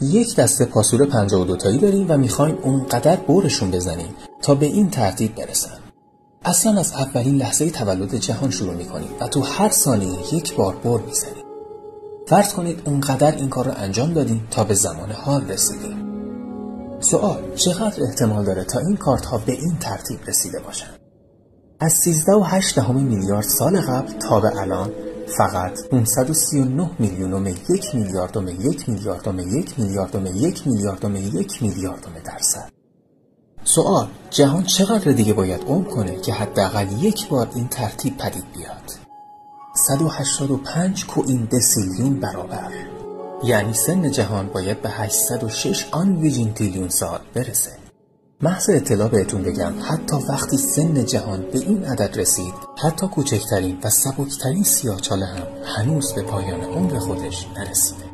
یک دسته پاسور 52 تایی داریم و میخوایم اونقدر برشون بزنیم تا به این ترتیب برسن. اصلا از اولین لحظه تولد جهان شروع میکنیم و تو هر ثانیه یک بار بر میزنیم. فرض کنید اونقدر این کار رو انجام دادیم تا به زمان حال رسیدیم. سوال: چقدر احتمال داره تا این کارت ها به این ترتیب رسیده باشن؟ از 13.8 میلیارد سال قبل تا به الان فقط 539 میلیونم 1 میلیاردم 1 میلیاردم 1 میلیاردم 1 میلیاردم 1 میلیاردم درصد. سوال: جهان چقدر دیگه باید عمر کنه که حداقل یک بار این ترتیب پدید بیاد؟ 185 کوین دسیلیون برابر. یعنی سن جهان باید به 806 آنویجینتیلیون سال برسه. محض اطلاع بهتون بگم حتی وقتی سن جهان به این عدد رسید، حتی کوچکترین و سبکترین سیاهچاله هم هنوز به پایان عمر خودش نرسیده.